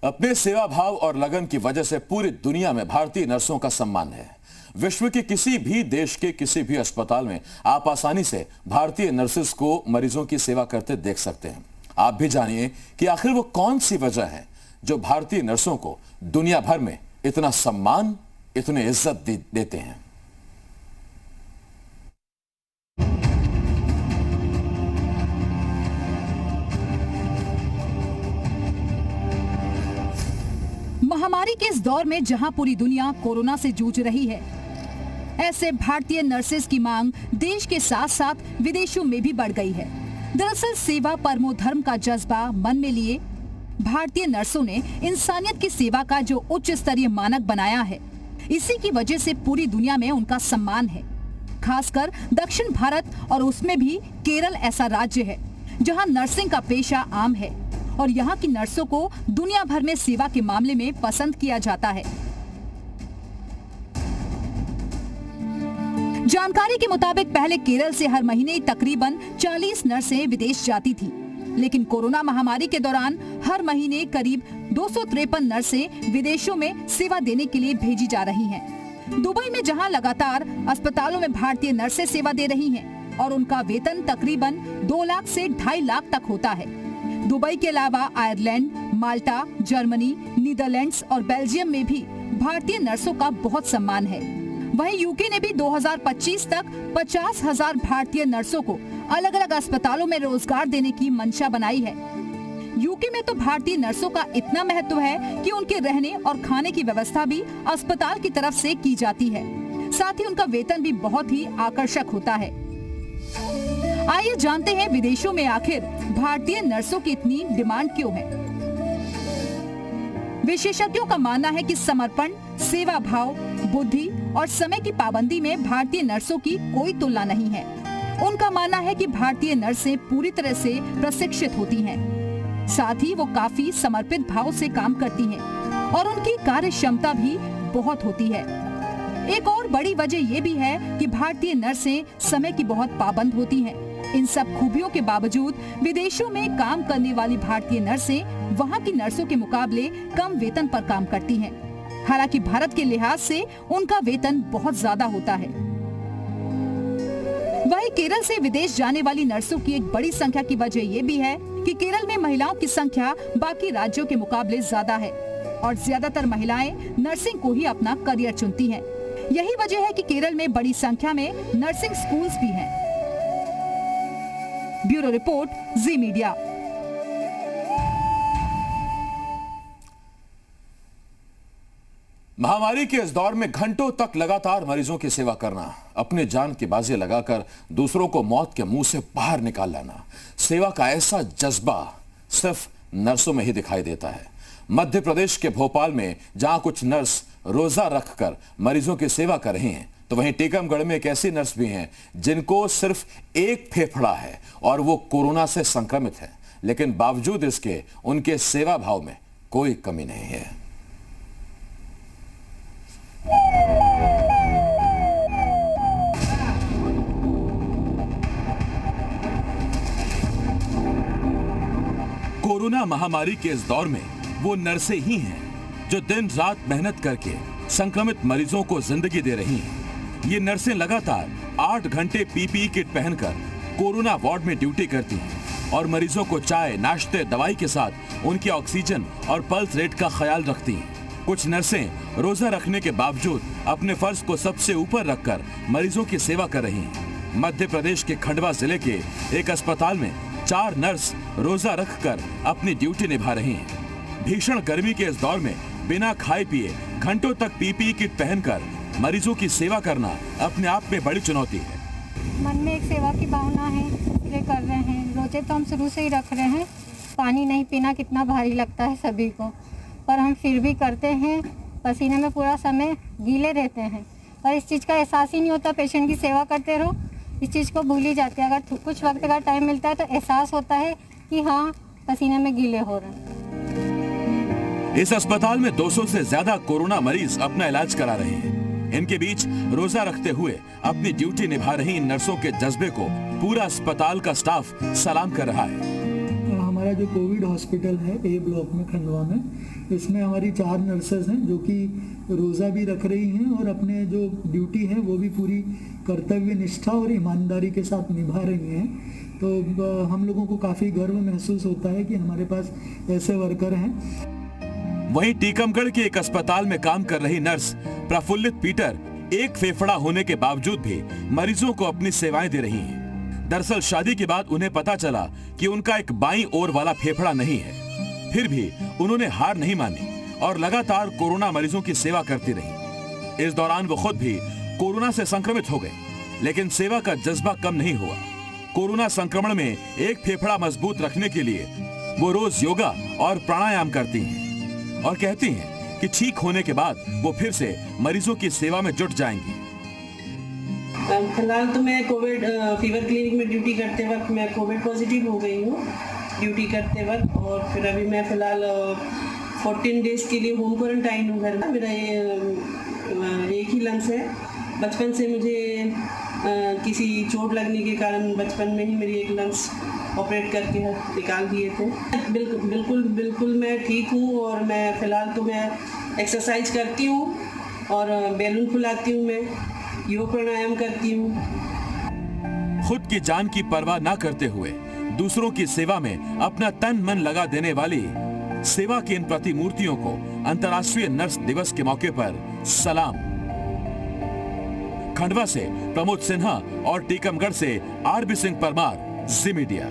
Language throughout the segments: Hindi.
अपने सेवा भाव और लगन की वजह से पूरी दुनिया में भारतीय नर्सों का सम्मान है। विश्व के किसी भी देश के किसी भी अस्पताल में आप आसानी से भारतीय नर्सेस को मरीजों की सेवा करते देख सकते हैं। आप भी जानिए कि आखिर वो कौन सी वजह है जो भारतीय नर्सों को दुनिया भर में इतना सम्मान, इतनी इज्जत देते हैं। महामारी के इस दौर में जहां पूरी दुनिया कोरोना से जूझ रही है, ऐसे भारतीय नर्सेस की मांग देश के साथ साथ विदेशों में भी बढ़ गई है। दरअसल सेवा परमो धर्म का जज्बा मन में लिए भारतीय नर्सों ने इंसानियत की सेवा का जो उच्च स्तरीय मानक बनाया है, इसी की वजह से पूरी दुनिया में उनका सम्मान है। खासकर दक्षिण भारत और उसमें भी केरल ऐसा राज्य है जहां नर्सिंग का पेशा आम है और यहाँ की नर्सों को दुनिया भर में सेवा के मामले में पसंद किया जाता है। जानकारी के मुताबिक पहले केरल से हर महीने तकरीबन 40 नर्सें विदेश जाती थी, लेकिन कोरोना महामारी के दौरान हर महीने करीब 253 नर्सें विदेशों में सेवा देने के लिए भेजी जा रही हैं। दुबई में जहां लगातार अस्पतालों में भारतीय नर्सें सेवा दे रही हैं और उनका वेतन तकरीबन 2 लाख से 2.5 लाख तक होता है। दुबई के अलावा आयरलैंड, माल्टा, जर्मनी, नीदरलैंड्स और बेल्जियम में भी भारतीय नर्सों का बहुत सम्मान है। वहीं यूके ने भी 2025 तक 50,000 भारतीय नर्सों को अलग अलग अस्पतालों में रोजगार देने की मंशा बनाई है। यूके में तो भारतीय नर्सों का इतना महत्व है कि उनके रहने और खाने की व्यवस्था भी अस्पताल की तरफ से की जाती है। साथ ही उनका वेतन भी बहुत ही आकर्षक होता है। आइए जानते हैं विदेशों में आखिर भारतीय नर्सों की इतनी डिमांड क्यों है। विशेषज्ञों का मानना है कि समर्पण, सेवा भाव, बुद्धि और समय की पाबंदी में भारतीय नर्सों की कोई तुलना नहीं है। उनका मानना है कि भारतीय नर्सें पूरी तरह से प्रशिक्षित होती हैं। साथ ही वो काफी समर्पित भाव से काम करती हैं और उनकी कार्य क्षमता भी बहुत होती है। एक और बड़ी वजह ये भी है कि भारतीय नर्सें समय की बहुत पाबंद होती हैं। इन सब खूबियों के बावजूद विदेशों में काम करने वाली भारतीय नर्सें वहां की नर्सों के मुकाबले कम वेतन पर काम करती हैं। हालांकि भारत के लिहाज से उनका वेतन बहुत ज्यादा होता है। वहीं केरल से विदेश जाने वाली नर्सों की एक बड़ी संख्या की वजह ये भी है कि केरल में महिलाओं की संख्या बाकी राज्यों के मुकाबले ज्यादा है और ज्यादातर महिलाएं नर्सिंग को ही अपना करियर चुनती हैं। यही वजह है कि केरल में बड़ी संख्या में नर्सिंग स्कूल्स भी हैं। ब्यूरो रिपोर्ट, जी मीडिया। महामारी के इस दौर में घंटों तक लगातार मरीजों की सेवा करना, अपने जान की बाजी लगाकर दूसरों को मौत के मुंह से बाहर निकाल लाना, सेवा का ऐसा जज्बा सिर्फ नर्सों में ही दिखाई देता है। मध्य प्रदेश के भोपाल में जहां कुछ नर्स रोजा रखकर मरीजों की सेवा कर रही हैं, तो वहीं टीकमगढ़ में एक ऐसी नर्स भी हैं जिनको सिर्फ एक फेफड़ा है और वो कोरोना से संक्रमित है, लेकिन बावजूद इसके उनके सेवा भाव में कोई कमी नहीं है। कोरोना महामारी के इस दौर में वो नर्सें ही हैं जो दिन रात मेहनत करके संक्रमित मरीजों को जिंदगी दे रही हैं। ये नर्सें लगातार 8 घंटे पीपीई किट पहनकर कोरोना वार्ड में ड्यूटी करती हैं और मरीजों को चाय, नाश्ते, दवाई के साथ उनकी ऑक्सीजन और पल्स रेट का ख्याल रखती हैं। कुछ नर्सें रोजा रखने के बावजूद अपने फर्ज को सबसे ऊपर रखकर मरीजों की सेवा कर रही हैं। मध्य प्रदेश के खंडवा जिले के एक अस्पताल में 4 नर्स रोजा रखकर अपनी ड्यूटी निभा रही हैं। भीषण गर्मी के इस दौर में बिना खाए पिए घंटों तक पीपीई किट पहनकर मरीजों की सेवा करना अपने आप में बड़ी चुनौती है। मन में एक सेवा की भावना है, इसलिए कर रहे हैं। रोजे तो हम शुरू से ही रख रहे हैं। पानी नहीं पीना कितना भारी लगता है सभी को, पर हम फिर भी करते हैं। पसीने में पूरा समय गीले रहते हैं और इस चीज़ का एहसास ही नहीं होता। पेशेंट की सेवा करते रहो, इस चीज़ को भूल ही जाते हैं। अगर कुछ वक्त का टाइम मिलता है तो एहसास होता है कि हाँ, पसीने में गीले हो रहे हैं। इस अस्पताल में 200 से ज्यादा कोरोना मरीज अपना इलाज करा रहे हैं। इनके बीच रोजा रखते हुए अपनी ड्यूटी निभा रही इन नर्सों के जज्बे को पूरा अस्पताल का स्टाफ सलाम कर रहा है। हमारे हमारा जो कोविड हॉस्पिटल है ए ब्लॉक में खंडवा में, इसमें हमारी 4 नर्सेज हैं जो कि रोज़ा भी रख रही हैं और अपने जो ड्यूटी है वो भी पूरी कर्तव्य निष्ठा और ईमानदारी के साथ निभा रही हैं। तो हम लोगों को काफ़ी गर्व महसूस होता है कि हमारे पास ऐसे वर्कर हैं। वहीं टीकमगढ़ के एक अस्पताल में काम कर रही नर्स प्रफुल्लित पीटर एक फेफड़ा होने के बावजूद भी मरीजों को अपनी सेवाएं दे रही हैं। दरअसल शादी के बाद उन्हें पता चला कि उनका एक बाईं ओर वाला फेफड़ा नहीं है। फिर भी उन्होंने हार नहीं मानी और लगातार कोरोना मरीजों की सेवा करती रही। इस दौरान वो खुद भी कोरोना से संक्रमित हो गए, लेकिन सेवा का जज्बा कम नहीं हुआ। कोरोना संक्रमण में एक फेफड़ा मजबूत रखने के लिए वो रोज योगा और प्राणायाम करती हैं और कहती हैं कि ठीक होने के बाद वो फिर से मरीजों की सेवा में जुट जाएंगी। फिलहाल तो मैं कोविड फीवर क्लिनिक में ड्यूटी करते वक्त मैं कोविड पॉजिटिव हो गई हूँ ड्यूटी करते वक्त, और फिर अभी मैं फिलहाल 14 डेज के लिए होम क्वारंटाइन हूँ घर में। मेरा ये एक ही लंग्स है। बचपन से मुझे किसी चोट लगने के कारण बचपन में ही मेरी एक लंग्स ऑपरेट करके निकाल दिए थे। बिल्कुल मैं ठीक हूँ और मैं फ़िलहाल तो मैं एक्सरसाइज करती हूँ और बैलून फुलाती हूँ, मैं योग प्राणायाम करती हूँ। खुद की जान की परवाह ना करते हुए दूसरों की सेवा में अपना तन मन लगा देने वाली सेवा की इन प्रतिमूर्तियों को अंतर्राष्ट्रीय नर्स दिवस के मौके पर सलाम। खंडवा से प्रमोद सिन्हा और टीकमगढ़ से आरबी सिंह परमार, जी मीडिया।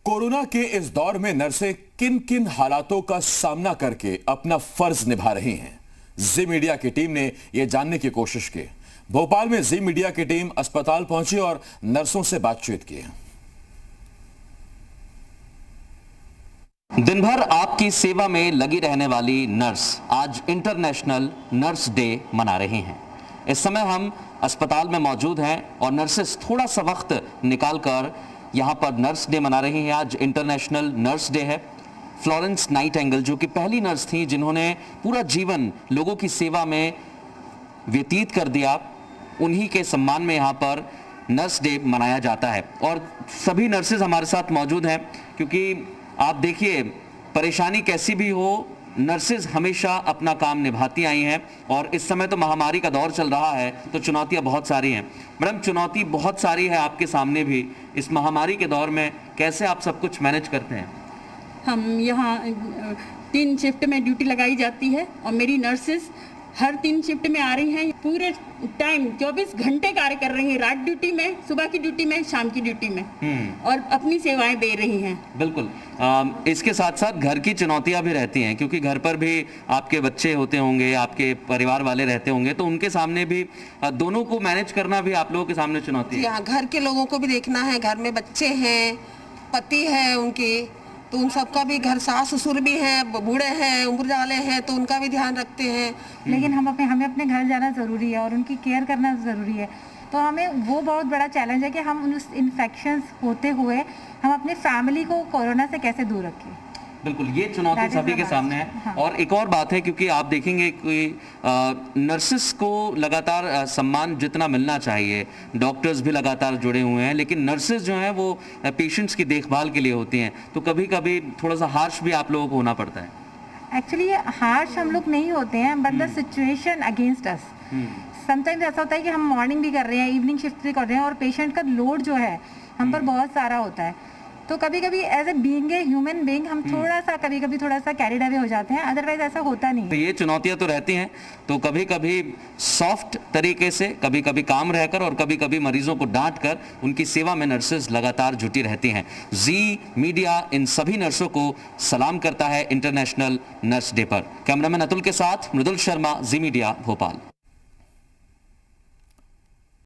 कोरोना के इस दौर में नर्सें किन किन हालातों का सामना करके अपना फर्ज निभा रही हैं, जी मीडिया की टीम ने यह जानने की कोशिश की। भोपाल में जी मीडिया की टीम अस्पताल पहुंची और नर्सों से बातचीत की। दिन भर आपकी सेवा में लगी रहने वाली नर्स आज इंटरनेशनल नर्स डे मना रही हैं। इस समय हम अस्पताल में मौजूद हैं और नर्सेस थोड़ा सा वक्त निकालकर यहाँ पर नर्स डे मना रही हैं। आज इंटरनेशनल नर्स डे है। फ्लोरेंस नाइटिंगेल जो कि पहली नर्स थी जिन्होंने पूरा जीवन लोगों की सेवा में व्यतीत कर दिया, उन्हीं के सम्मान में यहाँ पर नर्स डे मनाया जाता है। और सभी नर्सेज हमारे साथ मौजूद हैं क्योंकि आप देखिए परेशानी कैसी भी हो, नर्सेज हमेशा अपना काम निभाती आई हैं और इस समय तो महामारी का दौर चल रहा है तो चुनौतियां बहुत सारी हैं। मैडम, चुनौती बहुत सारी है आपके सामने भी। इस महामारी के दौर में कैसे आप सब कुछ मैनेज करते हैं? हम यहाँ 3 शिफ्ट में ड्यूटी लगाई जाती है और मेरी नर्सेज हर 3 शिफ्ट में आ रही हैं। पूरे टाइम 24 घंटे कार्य कर रही हैं, रात ड्यूटी में, सुबह की ड्यूटी में, शाम की ड्यूटी में, और अपनी सेवाएं दे रही हैं। बिल्कुल। इसके साथ साथ घर की चुनौतियां भी रहती हैं क्योंकि घर पर भी आपके बच्चे होते होंगे, आपके परिवार वाले रहते होंगे, तो उनके सामने भी दोनों को मैनेज करना भी आप लोगों के सामने चुनौती है। घर के लोगों को भी देखना है, घर में बच्चे हैं, पति है उनके, तो उन सबका भी, घर सास ससुर भी हैं, बूढ़े हैं, उम्र वाले हैं, तो उनका भी ध्यान रखते हैं। लेकिन हमें अपने घर जाना ज़रूरी है और उनकी केयर करना ज़रूरी है। तो हमें वो बहुत बड़ा चैलेंज है कि हम उन इन्फेक्शंस होते हुए हम अपने फैमिली को कोरोना से कैसे दूर रखें। बिल्कुल, ये चुनौती सभी के सामने है। हाँ। और एक और बात है क्योंकि आप देखेंगे कि नर्सेस को लगातार सम्मान जितना मिलना चाहिए, डॉक्टर्स भी लगातार जुड़े हुए हैं, लेकिन नर्सेस जो हैं वो पेशेंट्स की देखभाल के लिए होती हैं, तो कभी कभी थोड़ा सा हार्श भी आप लोगों को होना पड़ता है। एक्चुअली हार्श हम लोग नहीं होते हैं, but the situation against us. Sometimes ऐसा होता है कि हम मॉर्निंग भी कर रहे हैं, इवनिंग शिफ्ट भी कर रहे हैं और पेशेंट का लोड जो है हम पर बहुत सारा होता है। तो कभी कभी as a being a human being हम कभी कभी थोड़ा सा कैरिड अवे हो जाते हैं, अदरवाइज ऐसा होता नहीं। तो ये चुनौतियां तो रहती हैं, तो कभी कभी सॉफ्ट तरीके से, कभी कभी काम रहकर और कभी कभी मरीजों को डांट कर उनकी सेवा में नर्सेज लगातार जुटी रहती हैं। जी मीडिया इन सभी नर्सों को सलाम करता है इंटरनेशनल नर्स डे पर। कैमरामैन अतुल के साथ मृदुल शर्मा, जी मीडिया, भोपाल।